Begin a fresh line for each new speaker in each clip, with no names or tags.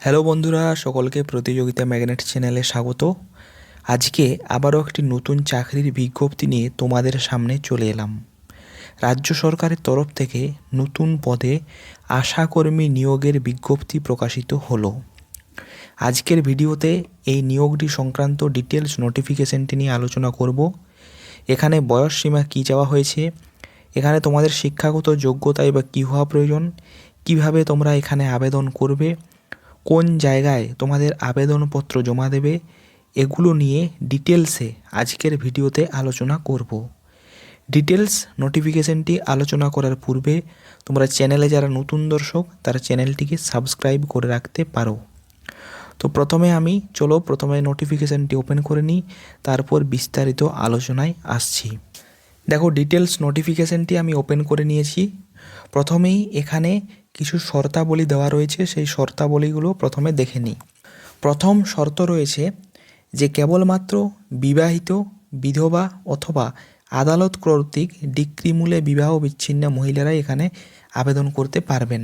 Hello বন্ধুরা, সকলকে প্রতিযোগিতা ম্যাগনেট চ্যানেলে স্বাগত। আজকে আবারও একটি নতুন চাকরির বিজ্ঞপ্তি নিয়ে তোমাদের সামনে চলে এলাম। রাজ্য সরকারের তরফ থেকে নতুন পদে আশাকর্মী নিয়োগের বিজ্ঞপ্তি প্রকাশিত হলো। আজকের ভিডিওতে এই নিয়োগটি সংক্রান্ত ডিটেলস নোটিফিকেশনটি নিয়ে আলোচনা করব। এখানে বয়স সীমা কী চাওয়া হয়েছে, এখানে তোমাদের শিক্ষাগত যোগ্যতায় বা কী হওয়া প্রয়োজন, কিভাবে তোমরা এখানে আবেদন করবে, কোন জায়গায় তোমাদের আবেদনপত্র জমা দেবে, এগুলো নিয়ে ডিটেলসে আজকের ভিডিওতে আলোচনা করব। ডিটেলস নোটিফিকেশনটি আলোচনা করার পূর্বে তোমরা চ্যানেলে যারা নতুন দর্শক তারা চ্যানেলটিকে সাবস্ক্রাইব করে রাখতে পারো। তো প্রথমে নোটিফিকেশনটি ওপেন করে নিই, তারপর বিস্তারিত আলোচনায় আসছি। দেখো, ডিটেলস নোটিফিকেশনটি আমি ওপেন করে নিয়েছি। প্রথমেই এখানে কিছু শর্তাবলী দেওয়া রয়েছে, সেই শর্তাবলীগুলো প্রথমে দেখে নিই। প্রথম শর্ত রয়েছে যে কেবলমাত্র বিবাহিত, বিধবা অথবা আদালত কর্তৃক ডিক্রিমূলে বিবাহ বিচ্ছিন্ন মহিলারাই এখানে আবেদন করতে পারবেন।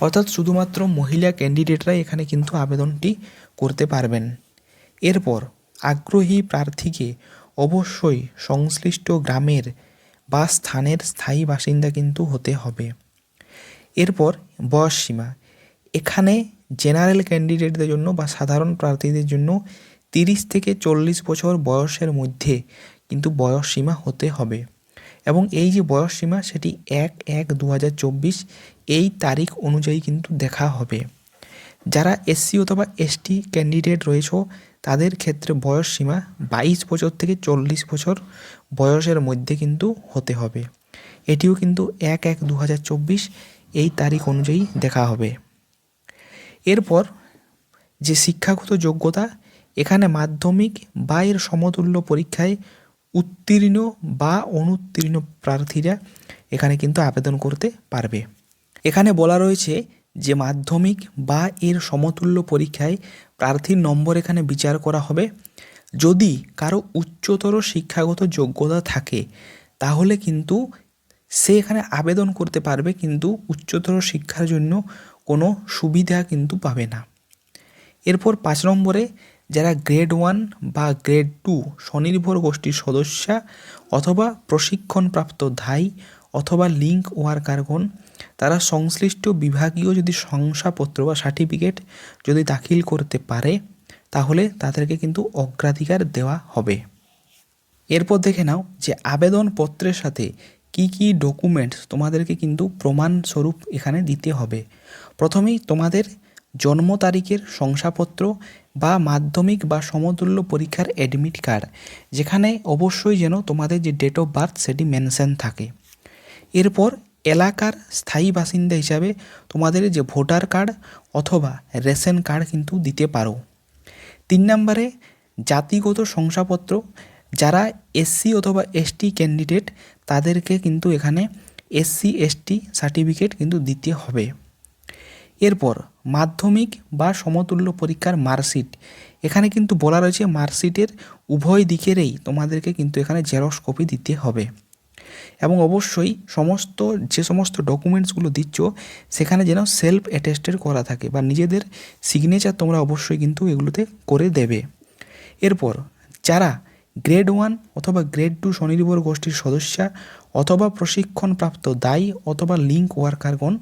অর্থাৎ শুধুমাত্র মহিলা ক্যান্ডিডেটরাই এখানে কিন্তু আবেদনটি করতে পারবেন। এরপর আগ্রহী প্রার্থীকে অবশ্যই সংশ্লিষ্ট গ্রামের বা স্থানের স্থায়ী বাসিন্দা কিন্তু হতে হবে। এরপর বয়স সীমা, এখানে জেনারেল ক্যান্ডিডেটদের জন্য বা সাধারণ প্রার্থীদের জন্য 30 থেকে 40 বছর বয়সের মধ্যে কিন্তু বয়স সীমা হতে হবে। এবং এই যে বয়স সীমা সেটি 1/1/2024 এই তারিখ অনুযায়ী কিন্তু দেখা হবে। যারা এসসি অথবা এসটি ক্যান্ডিডেট রয়েছে তাদের ক্ষেত্রে বয়স সীমা 22 বছর থেকে 40 বছর বয়সের মধ্যে কিন্তু হতে হবে। এটিও কিন্তু 1/1/2024 এই তারিখ অনুযায়ী দেখা হবে। এরপর যে শিক্ষাগত যোগ্যতা, এখানে মাধ্যমিক বা এর সমতুল্য পরীক্ষায় উত্তীর্ণ বা অনুত্তীর্ণ প্রার্থীরা এখানে কিন্তু আবেদন করতে পারবে। এখানে বলা রয়েছে যে মাধ্যমিক বা এর সমতুল্য পরীক্ষায় প্রার্থীর নম্বর এখানে বিচার করা হবে। যদি কারো উচ্চতর শিক্ষাগত যোগ্যতা থাকে তাহলে কিন্তু সে এখানে আবেদন করতে পারবে, কিন্তু উচ্চতর শিক্ষার জন্য কোনো সুবিধা কিন্তু পাবে না। এরপর 5 নম্বরে যারা গ্রেড 1 বা গ্রেড 2 স্বনির্ভর গোষ্ঠীর সদস্যা অথবা প্রশিক্ষণপ্রাপ্ত ধাই অথবা লিঙ্ক ওয়ার্কারগণ, তারা সংশ্লিষ্ট বিভাগীয় যদি শংসাপত্র বা সার্টিফিকেট যদি দাখিল করতে পারে তাহলে তাদেরকে কিন্তু অগ্রাধিকার দেওয়া হবে। এরপর দেখে নাও যে আবেদনপত্রের সাথে কি কি ডকুমেন্টস তোমাদেরকে কিন্তু প্রমাণস্বরূপ এখানে দিতে হবে। প্রথমেই তোমাদের জন্ম তারিখের শংসাপত্র বা মাধ্যমিক বা সমতুল্য পরীক্ষার অ্যাডমিট কার্ড, যেখানে অবশ্যই যেন তোমাদের যে ডেট অফ বার্থ সেটি মেনশন থাকে। এরপর এলাকার স্থায়ী বাসিন্দা হিসাবে তোমাদের যে ভোটার কার্ড অথবা রেশন কার্ড কিন্তু দিতে পারো। 3 নম্বরে জাতিগত শংসাপত্র, যারা এসসি অথবা এসটি ক্যান্ডিডেট তাদেরকে কিন্তু এখানে এসসি এসটি সার্টিফিকেট কিন্তু দিতে হবে। এরপর মাধ্যমিক বা সমতুল্য পরীক্ষার মার্কশিট, এখানে কিন্তু বলা রয়েছে মার্কশিটের উভয় দিকেরই তোমাদেরকে কিন্তু এখানে জেরক্স কপি দিতে হবে। এবং অবশ্যই যে সমস্ত ডকুমেন্টসগুলো দিচ্ছ সেখানে যেন সেলফ অ্যাটেস্টেড করা থাকে বা নিজেদের সিগনেচার তোমরা অবশ্যই কিন্তু এগুলোতে করে দেবে। এরপর যারা গ্রেড 1 অথবা গ্রেড 2 স্বনির্ভর গোষ্ঠীর সদস্যা অথবা প্রশিক্ষণপ্রাপ্ত দায়ী অথবা লিঙ্ক ওয়ার্কারগণ,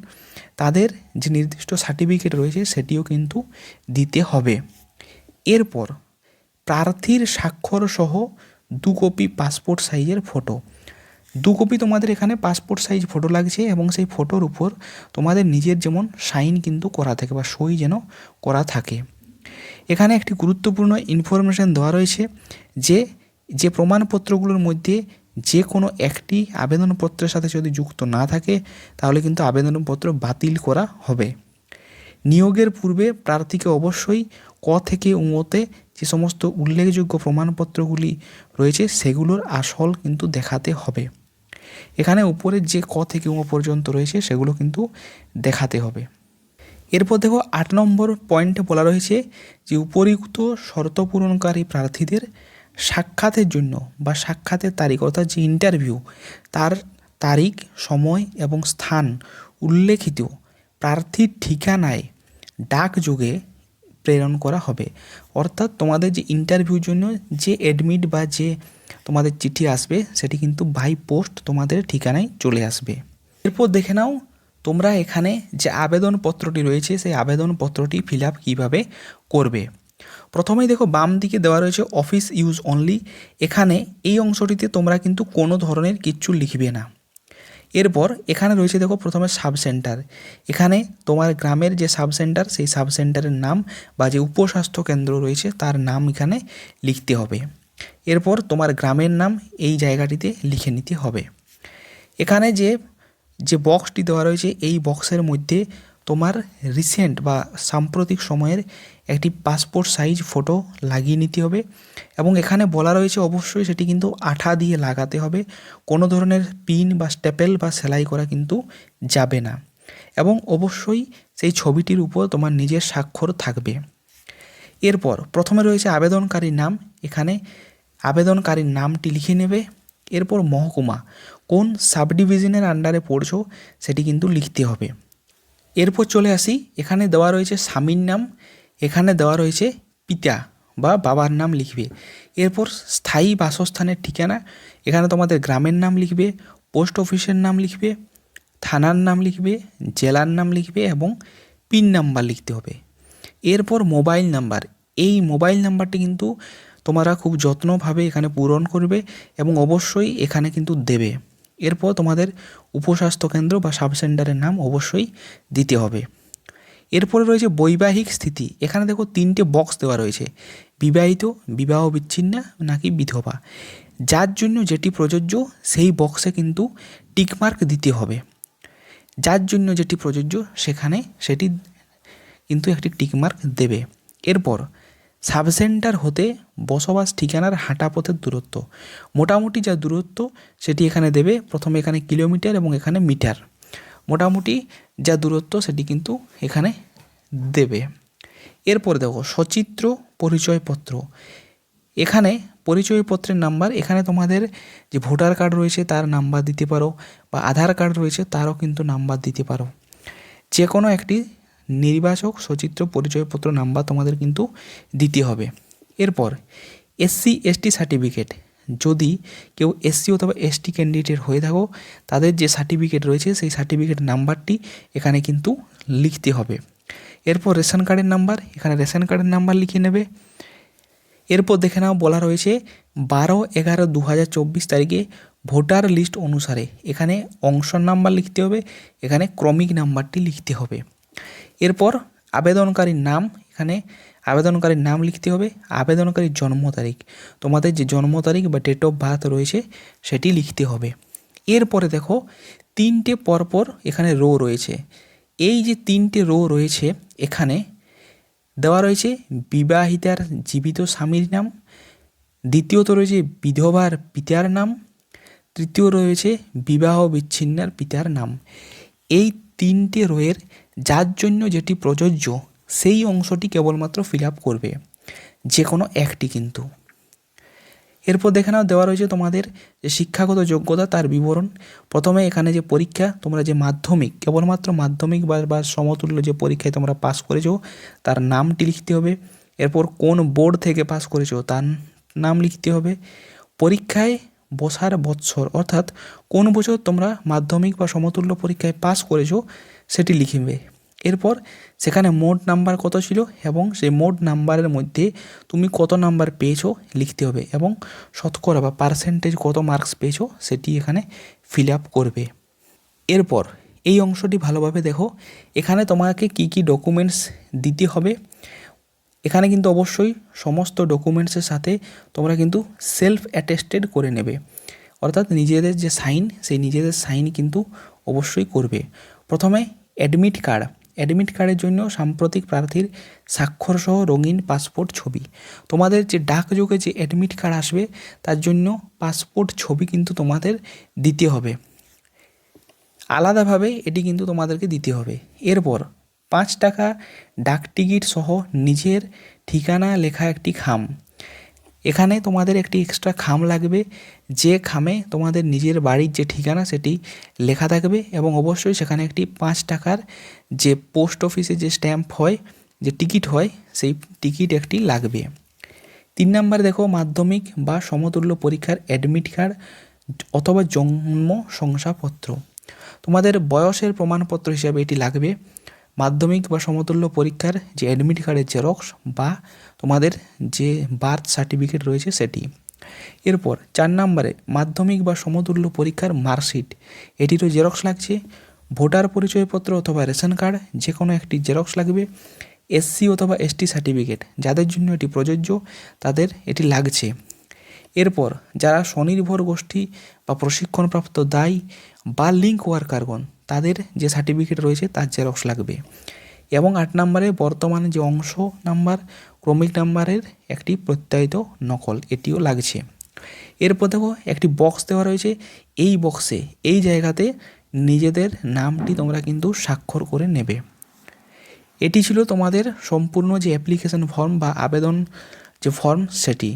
তাদের যে নির্দিষ্ট সার্টিফিকেট রয়েছে সেটিও কিন্তু দিতে হবে। এরপর প্রার্থীর স্বাক্ষর সহ 2 কপি পাসপোর্ট সাইজের ফটো, 2 কপি তোমাদের এখানে পাসপোর্ট সাইজ ফটো লাগছে এবং সেই ফটোর উপর তোমাদের নিজের যেমন সাইন কিন্তু করা থাকে বা সই যেন করা থাকে। এখানে একটি গুরুত্বপূর্ণ ইনফরমেশন দেওয়া রয়েছে যে প্রমাণপত্রগুলোর মধ্যে যে কোনো একটি আবেদনপত্রের সাথে যদি যুক্ত না থাকে তাহলে কিন্তু আবেদনপত্র বাতিল করা হবে। নিয়োগের পূর্বে প্রার্থীকে অবশ্যই ক থেকে ঙতে যে সমস্ত উল্লেখযোগ্য প্রমাণপত্রগুলি রয়েছে সেগুলোর আসল কিন্তু দেখাতে হবে। এখানে উপরের যে ক থেকে ঙ পর্যন্ত রয়েছে সেগুলো কিন্তু দেখাতে হবে। এরপর দেখো 8 নম্বর পয়েন্টে বলা রয়েছে যে উপরিউক্ত শর্ত পূরণকারী প্রার্থীদের সাক্ষাতের জন্য বা সাক্ষাতের তারিখ অর্থাৎ যে ইন্টারভিউ তার তারিখ, সময় এবং স্থান উল্লেখিত প্রার্থীর ঠিকানায় ডাকযোগে প্রেরণ করা হবে। অর্থাৎ তোমাদের যে ইন্টারভিউর জন্য যে অ্যাডমিট বা যে তোমাদের চিঠি আসবে সেটি কিন্তু বাই পোস্ট তোমাদের ঠিকানায় চলে আসবে। এরপর দেখে নাও তোমরা এখানে যে আবেদনপত্রটি রয়েছে সেই আবেদনপত্রটি ফিল আপ কীভাবে করবে। প্রথমেই দেখো বাম দিকে দেওয়া রয়েছে অফিস ইউজ অনলি। এখানে এই অংশটিতে তোমরা কিন্তু কোনো ধরনের কিচ্ছু লিখবে না। এরপর এখানে রয়েছে দেখো প্রথমে সাব সেন্টার। এখানে তোমার গ্রামের যে সাব সেন্টার সেই সাব সেন্টারের নাম বা যে উপস্বাস্থ্য কেন্দ্র রয়েছে তার নাম এখানে লিখতে হবে। এরপর তোমার গ্রামের নাম এই জায়গাটিতে লিখে নিতে হবে। এখানে যে বক্সটি দেওয়া রয়েছে এই বক্সের মধ্যে তোমার রিসেন্ট বা সাম্প্রতিক সময়ের একটি পাসপোর্ট সাইজ ফটো লাগিয়ে নিতে হবে এবং এখানে বলা রয়েছে অবশ্যই সেটি কিন্তু আঠা দিয়ে লাগাতে হবে। কোনো ধরনের পিন বা স্টেপেল বা সেলাই করা কিন্তু যাবে না এবং অবশ্যই সেই ছবিটির উপর তোমার নিজের স্বাক্ষর থাকবে। এরপর প্রথমে রয়েছে আবেদনকারীর নাম। এখানে আবেদনকারীর নামটি লিখে নেবে। এরপর মহকুমা, কোন সাব ডিভিশনের আন্ডারে পড়ছো সেটি কিন্তু লিখতে হবে। এরপর চলে আসি, এখানে দেওয়া রয়েছে স্বামীর নাম, এখানে দেওয়া রয়েছে পিতা বা বাবার নাম লিখবে। এরপর স্থায়ী বাসস্থানের ঠিকানা, এখানে তোমাদের গ্রামের নাম লিখবে, পোস্ট অফিসের নাম লিখবে, থানার নাম লিখবে, জেলার নাম লিখবে এবং পিন নাম্বার লিখতে হবে। এরপর মোবাইল নাম্বার, এই মোবাইল নাম্বারটি কিন্তু তোমরা খুব যত্নভাবে এখানে পূরণ করবে এবং অবশ্যই এখানে কিন্তু দেবে। এরপর তোমাদের উপস্বাস্থ্য কেন্দ্র বা সাব সেন্টারের নাম অবশ্যই দিতে হবে। এরপরে রয়েছে বৈবাহিক স্থিতি। এখানে দেখো 3টে বক্স দেওয়া রয়েছে, বিবাহিত, বিবাহ বিচ্ছিন্ন নাকি বিধবা। যার জন্য যেটি প্রযোজ্য সেই বক্সে কিন্তু টিকমার্ক দিতে হবে। যার জন্য যেটি প্রযোজ্য সেখানে সেটি কিন্তু একটি টিকমার্ক দেবে। এরপর সাবসেন্টার হতে বসবাস ঠিকানার হাঁটা পথের দূরত্ব, মোটামুটি যা দূরত্ব সেটি এখানে দেবে। প্রথমে এখানে কিলোমিটার এবং এখানে মিটার, মোটামুটি যা দূরত্ব সেটি কিন্তু এখানে দেবে। এরপর দেখো সচিত্র পরিচয়পত্র, এখানে পরিচয়পত্রের নাম্বার, এখানে তোমাদের যে ভোটার কার্ড রয়েছে তার নাম্বার দিতে পারো বা আধার কার্ড রয়েছে তারও কিন্তু নাম্বার দিতে পারো। যে কোনো একটি নির্বাচক সচিত্র পরিচয়পত্র নাম্বার তোমাদের কিন্তু দিতে হবে। এরপর এসসি এসটি সার্টিফিকেট, যদি কেউ এসসি অথবা এসটি ক্যান্ডিডেট হয়ে থাকো তাদের যে সার্টিফিকেট রয়েছে সেই সার্টিফিকেট নাম্বারটি এখানে কিন্তু লিখতে হবে। এরপর রেশন কার্ডের নাম্বার, এখানে রেশন কার্ডের নাম্বার লিখে নেবে। এরপর দেখে নাও বলা রয়েছে 12/11/2024 তারিখে ভোটার লিস্ট অনুসারে এখানে অংশ নাম্বার লিখতে হবে, এখানে ক্রমিক নাম্বারটি লিখতে হবে। এরপর আবেদনকারীর নাম, এখানে আবেদনকারীর নাম লিখতে হবে, আবেদনকারীর জন্ম তারিখ, তোমাদের যে জন্ম তারিখ বা ডেট অফ বার্থ রয়েছে সেটি লিখতে হবে। এরপরে দেখো 3টে পরপর এখানে রো রয়েছে। এই যে 3টে রো রয়েছে এখানে দেওয়া রয়েছে বিবাহিতার জীবিত স্বামীর নাম, দ্বিতীয়ত রয়েছে বিধবার পিতার নাম, তৃতীয় রয়েছে বিবাহ বিচ্ছিন্নার পিতার নাম। এই 3টে রোয়ের যার জন্য যেটি প্রযোজ্য সেই অংশটি কেবলমাত্র ফিল আপ করবে, যে কোনো একটি কিন্তু। এরপর দেখে নাও দেওয়া রয়েছে তোমাদের যে শিক্ষাগত যোগ্যতা তার বিবরণ। প্রথমে এখানে যে পরীক্ষা তোমরা যে মাধ্যমিক, কেবলমাত্র মাধ্যমিক বা সমতুল্য যে পরীক্ষায় তোমরা পাস করেছো তার নামটি লিখতে হবে। এরপর কোন বোর্ড থেকে পাস করেছো তার নাম লিখতে হবে। পরীক্ষায় বসার বৎসর, অর্থাৎ কোন বছর তোমরা মাধ্যমিক বা সমতুল্য পরীক্ষায় পাস করেছো সেটি লিখবে। এরপর সেখানে মোট নাম্বার কত ছিল এবং সেই মোট নাম্বারের মধ্যে তুমি কত নাম্বার পেয়েছো লিখতে হবে এবং শতকরা বা পার্সেন্টেজ কত মার্কস পেয়েছো সেটি এখানে ফিল আপ করবে। এরপর এই অংশটি ভালোভাবে দেখো, এখানে তোমাকে কি কি ডকুমেন্টস দিতে হবে। এখানে কিন্তু অবশ্যই সমস্ত ডকুমেন্টসের সাথে তোমরা কিন্তু সেলফ অ্যাটেস্টেড করে নেবে, অর্থাৎ নিজেদের যে সাইন সেই নিজেদের সাইন কিন্তু অবশ্যই করবে। প্রথমে অ্যাডমিট কার্ড, অ্যাডমিট কার্ডের জন্য সাম্প্রতিক প্রার্থীর স্বাক্ষরসহ রঙিন পাসপোর্ট ছবি। তোমাদের যে ডাকযোগে যে অ্যাডমিট কার্ড আসবে তার জন্য পাসপোর্ট ছবি কিন্তু তোমাদের দিতে হবে, আলাদাভাবে এটি কিন্তু তোমাদেরকে দিতে হবে। এরপর 5 টাকা ডাক টিকিট সহ নিজের ঠিকানা লেখা একটি খাম। এখানে তোমাদের একটি এক্সট্রা খাম লাগবে, যে খামে তোমাদের নিজের বাড়ির যে ঠিকানা সেটি লেখা থাকবে এবং অবশ্যই সেখানে একটি 5 টাকার যে পোস্ট অফিসে যে স্ট্যাম্প হয় যে টিকিট হয় সেই টিকিট একটি লাগবে। 3 নাম্বার দেখো মাধ্যমিক বা সমতুল্য পরীক্ষার অ্যাডমিট কার্ড অথবা জন্ম শংসাপত্র। তোমাদের বয়সের প্রমাণপত্র হিসাবে এটি লাগবে। মাধ্যমিক বা সমতুল্য পরীক্ষার যে অ্যাডমিট কার্ডের জেরক্স বা তোমাদের যে বার্থ সার্টিফিকেট রয়েছে সেটি। এরপর 4 নম্বরে মাধ্যমিক বা সমতুল্য পরীক্ষার মার্কশিট, এটিরও জেরক্স লাগছে। ভোটার পরিচয়পত্র অথবা রেশন কার্ড যে কোনো একটি জেরক্স লাগবে। এসসি অথবা এসটি সার্টিফিকেট যাদের জন্য এটি প্রযোজ্য তাদের এটি লাগছে। এরপর যারা স্বনির্ভর গোষ্ঠী বা প্রশিক্ষণপ্রাপ্ত দায়ী বা লিঙ্ক ওয়ার্কারগণ তাদের যে সার্টিফিকেট রয়েছে তার জেরক্স লাগবে। এবং 8 নম্বরে বর্তমানে যে অংশ নাম্বার ক্রমিক নাম্বারের একটি প্রত্যায়িত নকল এটিও লাগছে। এরপর দেখো একটি বক্স দেওয়া রয়েছে, এই বক্সে এই জায়গাতে নিজেদের নামটি তোমরা কিন্তু স্বাক্ষর করে নেবে। এটি ছিল তোমাদের সম্পূর্ণ যে অ্যাপ্লিকেশন ফর্ম বা আবেদন যে ফর্ম সেটি।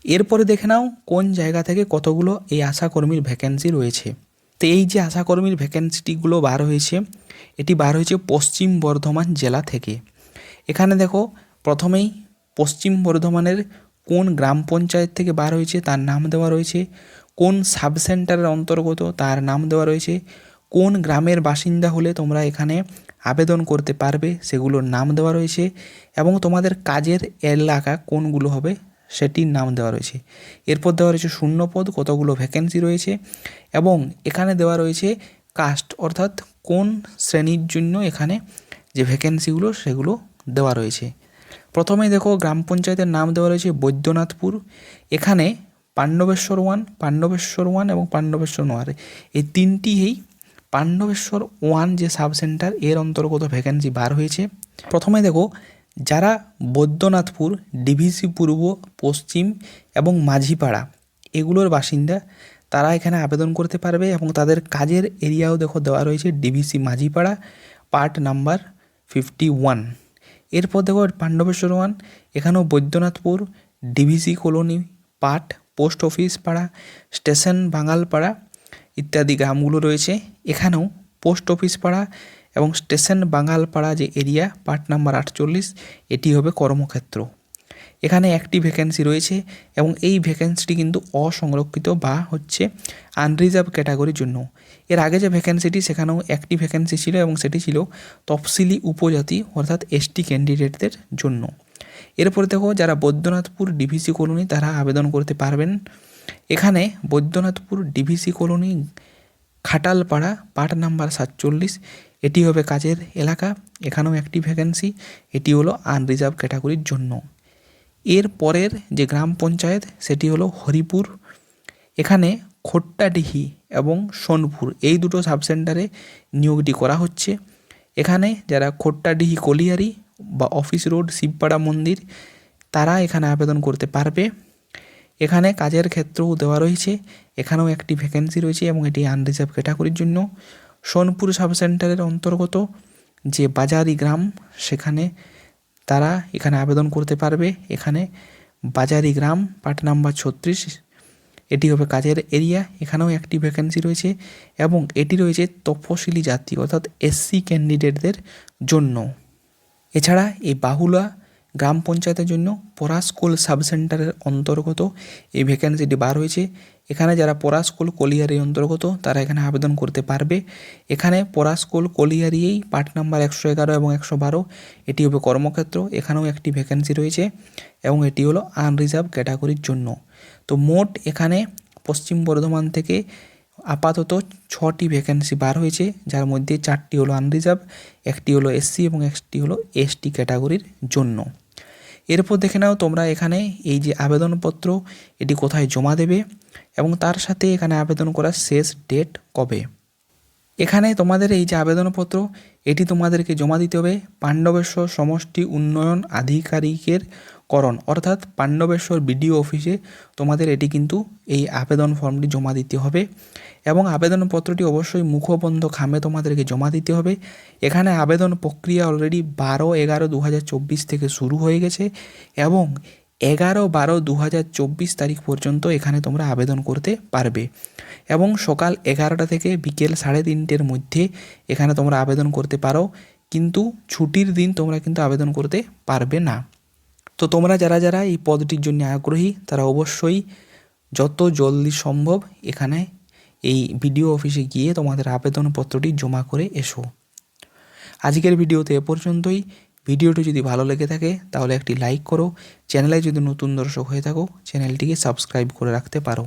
এরপরে দেখে নাও কোন জায়গা থেকে কতগুলো এই আশাকর্মীর ভ্যাকেন্সি রয়েছে। তো এই যে আশাকর্মীর ভ্যাকেন্সিটিগুলো বার হয়েছে এটি বার হয়েছে পশ্চিম বর্ধমান জেলা থেকে। এখানে দেখো প্রথমেই পশ্চিম বর্ধমানের কোন গ্রাম পঞ্চায়েত থেকে বার হয়েছে তার নাম দেওয়া রয়েছে, কোন সাব সেন্টারের অন্তর্গত তার নাম দেওয়া রয়েছে, কোন গ্রামের বাসিন্দা হলে তোমরা এখানে আবেদন করতে পারবে সেগুলোর নাম দেওয়া রয়েছে, এবং তোমাদের কাজের এলাকা কোনগুলো হবে সেটির নাম দেওয়া রয়েছে। এরপর দেওয়া রয়েছে শূন্যপদ কতগুলো ভ্যাকেন্সি রয়েছে, এবং এখানে দেওয়া রয়েছে কাস্ট অর্থাৎ কোন শ্রেণীর জন্য এখানে যে ভ্যাকেন্সিগুলো সেগুলো দেওয়া রয়েছে। প্রথমেই দেখো গ্রাম পঞ্চায়েতের নাম দেওয়া রয়েছে বৈদ্যনাথপুর। এখানে পাণ্ডবেশ্বর 1, পাণ্ডবেশ্বর 1 এবং পাণ্ডবেশ্বর 1 এই তিনটিই পাণ্ডবেশ্বর 1 যে সাব সেন্টার এর অন্তর্গত ভ্যাকেন্সি বার হয়েছে। প্রথমে দেখো যারা বৈদ্যনাথপুর, ডিভিসি পূর্ব, পশ্চিম এবং মাঝিপাড়া এগুলোর বাসিন্দা তারা এখানে আবেদন করতে পারবে, এবং তাদের কাজের এরিয়াও দেখো দেওয়া রয়েছে ডিভিসি মাঝিপাড়া পার্ট নাম্বার 51। এরপর দেখো পাণ্ডবেশ্বর 1 এখানেও Baidyanathpur, DVC colony part, post office পাড়া, স্টেশন বাঙালপাড়া ইত্যাদি গ্রামগুলো রয়েছে। এখানেও পোস্ট অফিস পাড়া এবং স্টেশন বাঙালপাড়া যে এরিয়া পার্ট নাম্বার 48 এটি হবে কর্মক্ষেত্র। এখানে একটি ভ্যাকেন্সি রয়েছে, এবং এই ভ্যাকেন্সিটি কিন্তু অসংরক্ষিত বা হচ্ছে আনরিজার্ভ ক্যাটাগরির জন্য। এর আগে যে ভ্যাকেন্সিটি সেখানেও একটি ভ্যাকেন্সি ছিল, এবং সেটি ছিল তফসিলি উপজাতি অর্থাৎ এসটি ক্যান্ডিডেটদের জন্য। এরপরে দেখো যারা বৈদ্যনাথপুর ডিভিসি কলোনি তারা আবেদন করতে পারবেন। এখানে Baidyanathpur DVC colony Khatalpara part number 47 এটি হবে কাজের এলাকা। এখানেও একটি ভ্যাকেন্সি, এটি হলো আনরিজার্ভ ক্যাটাগরির জন্য। এর পরের যে গ্রাম পঞ্চায়েত সেটি হলো হরিপুর। এখানে খোট্টাডিহি এবং সোনপুর এই দুটো সাবসেন্টারে নিয়োগটি করা হচ্ছে। এখানে যারা খোট্টাডিহি কলিয়ারি বা অফিস রোড শিবপাড়া মন্দির তারা এখানে আবেদন করতে পারবে। এখানে কাজের ক্ষেত্রও দেওয়া রয়েছে, এখানেও একটি ভ্যাকেন্সি রয়েছে এবং এটি আনরিজার্ভ ক্যাটাগরির জন্য। সোনপুর সাবসেন্টারের অন্তর্গত যে বাজারি গ্রাম সেখানে তারা এখানে আবেদন করতে পারবে। এখানে বাজারি গ্রাম পার্ট নাম্বার 36 এটি হবে কাজের এরিয়া। এখানেও একটি ভ্যাকেন্সি রয়েছে, এবং এটি রয়েছে তফসিলি জাতি অর্থাৎ এসসি ক্যান্ডিডেটদের জন্য। এছাড়া এই বাহুলা গ্রাম পঞ্চায়েতের জন্য পরাশকোল সাবসেন্টারের অন্তর্গত এই ভ্যাকেন্সিটি বার হয়েছে। এখানে যারা পরাশকোল কলিয়ারির অন্তর্গত তারা এখানে আবেদন করতে পারবে। এখানে পরাশকোল কলিয়ারিয়েই পার্ট নাম্বার 111 এবং 112 এটি হবে কর্মক্ষেত্র। এখানেও একটি ভ্যাকেন্সি রয়েছে, এবং এটি হলো আনরিজার্ভ ক্যাটাগরির জন্য। তো মোট এখানে পশ্চিম বর্ধমান থেকে আপাতত 6টি ভ্যাকেন্সি বার হয়েছে, যার মধ্যে 4টি হলো আনরিজার্ভ, একটি হলো এসসি এবং একটি হলো এসটি ক্যাটাগরির জন্য। এরপর দেখে নাও তোমরা এখানে এই যে আবেদনপত্র এটি কোথায় জমা দেবে, এবং তার সাথে এখানে আবেদন করার শেষ ডেট কবে। এখানে তোমাদের এই যে আবেদনপত্র এটি তোমাদেরকে জমা দিতে হবে পাণ্ডবেশ্বর সমষ্টি উন্নয়ন আধিকারিকের করণ অর্থাৎ পাণ্ডবেশ্বর বিডিও অফিসে তোমাদের এটি কিন্তু এই আবেদন ফর্মটি জমা দিতে হবে, এবং আবেদনপত্রটি অবশ্যই মুখবন্ধ খামে তোমাদেরকে জমা দিতে হবে। এখানে আবেদন প্রক্রিয়া অলরেডি 12/11/2024 থেকে শুরু হয়ে গেছে, এবং 11/12/2024 তারিখ পর্যন্ত এখানে তোমরা আবেদন করতে পারবে, এবং সকাল 11টা থেকে বিকেল 3:30-র মধ্যে এখানে তোমরা আবেদন করতে পারো। কিন্তু ছুটির দিন তোমরা কিন্তু আবেদন করতে পারবে না। তো তোমরা যারা যারা এই পদটির জন্য আগ্রহী তারা অবশ্যই যত জলদি সম্ভব এখানে এই বিডিও অফিসে গিয়ে তোমাদের আবেদনপত্রটি জমা করে এসো। আজকের ভিডিওতে এ পর্যন্তই। ভিডিওটি যদি ভালো লেগে থাকে তাহলে একটি লাইক করো। চ্যানেলে যদি নতুন দর্শক হয়ে থাকো চ্যানেলটিকে সাবস্ক্রাইব করে রাখতে পারো।